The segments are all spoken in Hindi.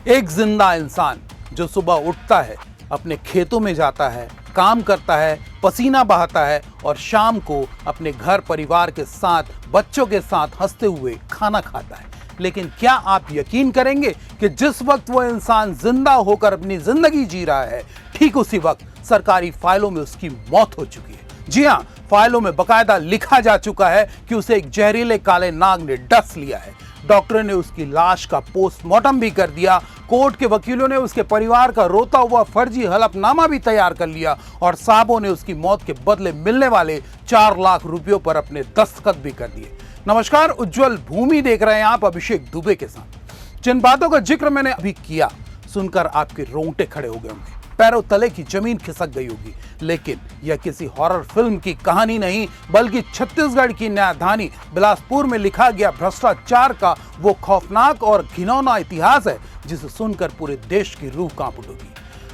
एक जिंदा इंसान जो सुबह उठता है, अपने खेतों में जाता है, काम करता है, पसीना बहाता है और शाम को अपने घर परिवार के साथ, बच्चों के साथ हंसते हुए खाना खाता है। लेकिन क्या आप यकीन करेंगे कि जिस वक्त वो इंसान जिंदा होकर अपनी जिंदगी जी रहा है, ठीक उसी वक्त सरकारी फाइलों में उसकी मौत हो चुकी है। जी हां, फाइलों में बकायदा लिखा जा चुका है कि उसे एक जहरीले काले नाग ने डस लिया है। डॉक्टर ने उसकी लाश का पोस्टमार्टम भी कर दिया। कोर्ट के वकीलों ने उसके परिवार का रोता हुआ फर्जी हलफनामा भी तैयार कर लिया और साहबों ने उसकी मौत के बदले मिलने वाले 4 लाख रुपयों पर अपने दस्तखत भी कर दिए। नमस्कार, उज्जवल भूमि देख रहे हैं आप अभिषेक दुबे के साथ। जिन बातों का जिक्र मैंने अभी किया, सुनकर आपके रोंगटे खड़े हो गए होंगे, पैरों तले की जमीन खिसक गई होगी। लेकिन यह किसी हॉरर फिल्म की कहानी नहीं, बल्कि छत्तीसगढ़ की न्यायधानी बिलासपुर में लिखा गया भ्रष्टाचार का वो खौफनाक और घिनौना इतिहास है जिसे सुनकर पूरे देश की रूह कांप उठेगी।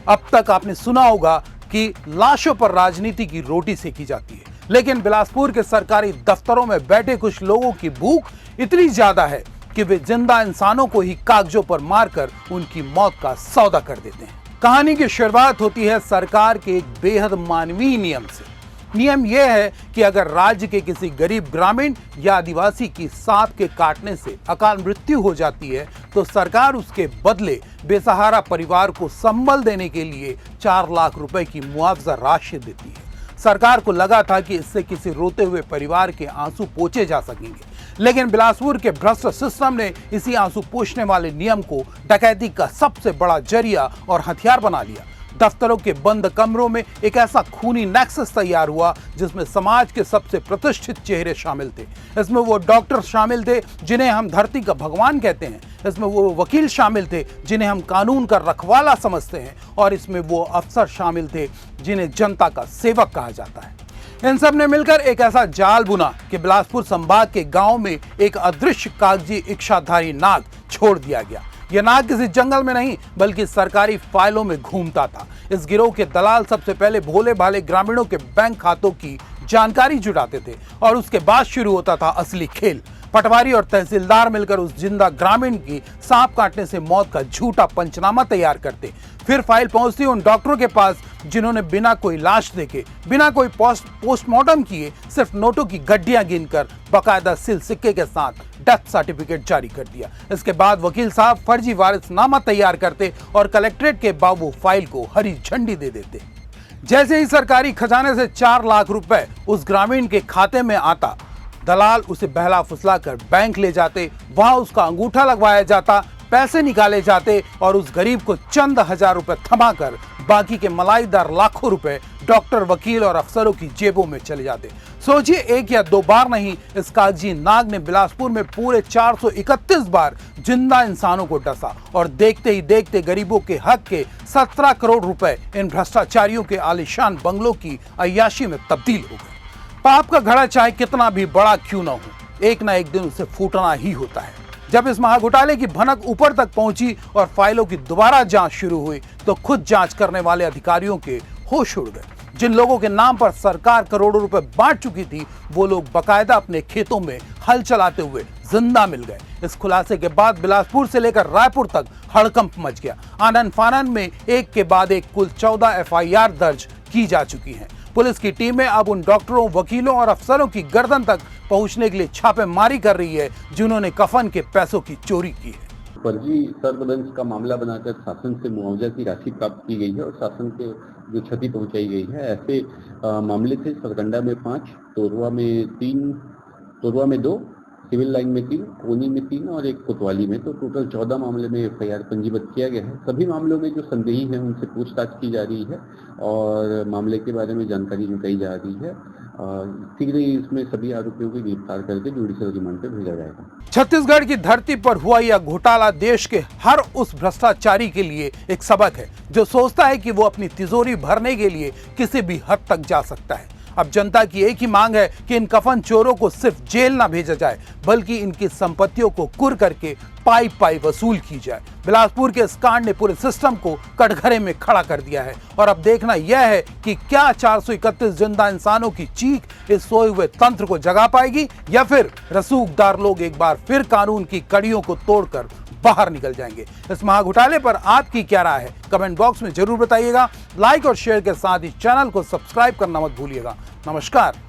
अब तक आपने सुना होगा कि लाशों पर राजनीति की रोटी सेकी जाती है, लेकिन बिलासपुर के सरकारी दफ्तरों में बैठे कुछ लोगों की भूख इतनी ज्यादा है कि वे जिंदा इंसानों को ही कागजों पर मारकर उनकी मौत का सौदा कर देते हैं। कहानी की शुरुआत होती है सरकार के एक बेहद मानवीय नियम से। नियम यह है कि अगर राज्य के किसी गरीब ग्रामीण या आदिवासी की सांप के काटने से अकाल मृत्यु हो जाती है, तो सरकार उसके बदले बेसहारा परिवार को संबल देने के लिए 4 लाख रुपए की मुआवजा राशि देती है। सरकार को लगा था कि इससे किसी रोते हुए परिवार के आंसू पोंछे जा सकेंगे, लेकिन बिलासपुर के भ्रष्ट सिस्टम ने इसी आंसू पोंछने वाले नियम को डकैती का सबसे बड़ा जरिया और हथियार बना लिया। दफ्तरों के बंद कमरों में एक ऐसा खूनी नेक्सस तैयार हुआ जिसमें समाज के सबसे प्रतिष्ठित चेहरे शामिल थे। इसमें वो डॉक्टर शामिल थे जिन्हें हम धरती का भगवान कहते हैं, इसमें वो वकील शामिल थे जिन्हें हम कानून का रखवाला समझते हैं, और इसमें वो अफसर शामिल थे जिन्हें जनता का सेवक कहा जाता है। इन सब ने मिलकर एक ऐसा जाल बुना कि बिलासपुर संभाग के गांव में एक अदृश्य कागजी इच्छाधारी नाग छोड़ दिया गया। यह नाग किसी जंगल में नहीं, बल्कि सरकारी फाइलों में घूमता था। इस गिरोह के दलाल सबसे पहले भोले भाले ग्रामीणों के बैंक खातों की जानकारी जुटाते थे और उसके बाद शुरू होता था असली खेल। पटवारी और तहसीलदार मिलकर उस जिंदा ग्रामीण की सांप काटने से मौत का झूठा पंचनामा तैयार करते। फिर फाइल पहुंचती उन डॉक्टरों के पास जिन्होंने बिना कोई लाश देखे, बिना कोई पोस्टमार्टम किए, सिर्फ नोटों की गड्डियां गिनकर बकायदा सिल सिक्के के साथ डेथ सर्टिफिकेट जारी कर दिया। इसके बाद वकील साहब फर्जी वारिसनामा तैयार करते और कलेक्ट्रेट के बाबू फाइल को हरी झंडी दे देते। जैसे ही सरकारी खजाने से 4 लाख रुपए उस ग्रामीण के खाते में आता, दलाल उसे बहला फुसला कर बैंक ले जाते, वहां उसका अंगूठा लगवाया जाता, पैसे निकाले जाते और उस गरीब को चंद हजार रुपए थमाकर बाकी के मलाईदार लाखों रुपए डॉक्टर, वकील और अफसरों की जेबों में चले जाते। सोचिए, 1 या 2 बार नहीं, इस कागजी नाग ने बिलासपुर में पूरे 431 बार जिंदा इंसानों को डसा और देखते ही देखते गरीबों के हक के 17 करोड़ रुपए इन भ्रष्टाचारियों के आलीशान बंगलों की अय्याशी में तब्दील हो गए। पाप का घड़ा चाहे कितना भी बड़ा क्यों न हो, एक ना एक दिन उसे फूटना ही होता है। जब इस महाघोटाले की भनक ऊपर तक पहुंची और फाइलों की दोबारा जांच शुरू हुई, तो खुद जांच करने वाले अधिकारियों के होश उड़ गए। जिन लोगों के नाम पर सरकार करोड़ों रुपए बांट चुकी थी, वो लोग बकायदा अपने खेतों में हल चलाते हुए जिंदा मिल गए। इस खुलासे के बाद बिलासपुर से लेकर रायपुर तक हड़कंप मच गया। आनन फानन में एक के बाद एक कुल 14 FIR दर्ज की जा चुकी हैं। पुलिस की टीमें अब उन डॉक्टरों, वकीलों और अफसरों की गर्दन तक पहुंचने के लिए छापेमारी कर रही है जिन्होंने कफन के पैसों की चोरी की है। फर्जी सर्वदंश का मामला बनाकर शासन से मुआवजा की राशि प्राप्त की गई है और शासन के जो क्षति पहुंचाई गई है, ऐसे मामले थे सरकंडा में 5, तोरवा में 3, तोरवा में 2, सिविल लाइन में 3, कोनी में 3 और एक कोतवाली में। तो टोटल 14 मामले में FIR पंजीबद्ध किया गया है। सभी मामलों में जो संदेही हैं उनसे पूछताछ की जा रही है और मामले के बारे में जानकारी जुटाई जा रही है। शीघ्र ही इसमें सभी आरोपियों को गिरफ्तार करके जुडिशियल रिमांड पर भेजा जाएगा। छत्तीसगढ़ की धरती पर हुआ यह घोटाला देश के हर उस भ्रष्टाचारी के लिए एक सबक है जो सोचता है कि वो अपनी तिजोरी भरने के लिए किसी भी हद तक जा सकता है। अब जनता की एक ही मांग है कि इन कफन चोरों को सिर्फ जेल ना भेजा जाए, बल्कि इनकी संपत्तियों को कुर करके पाई पाई वसूल की जाए। बिलासपुर के इस कांड ने पूरे सिस्टम को कटघरे में खड़ा कर दिया है और अब देखना यह है कि क्या 431 जिंदा इंसानों की चीख इस सोए हुए तंत्र को जगा पाएगी या फिर रसूखदार लोग एक बार फिर कानून की कड़ियों को तोड़कर बाहर निकल जाएंगे। इस महाघोटाले पर आपकी क्या राय है, कमेंट बॉक्स में जरूर बताइएगा। लाइक और शेयर के साथ ही चैनल को सब्सक्राइब करना मत भूलिएगा। नमस्कार।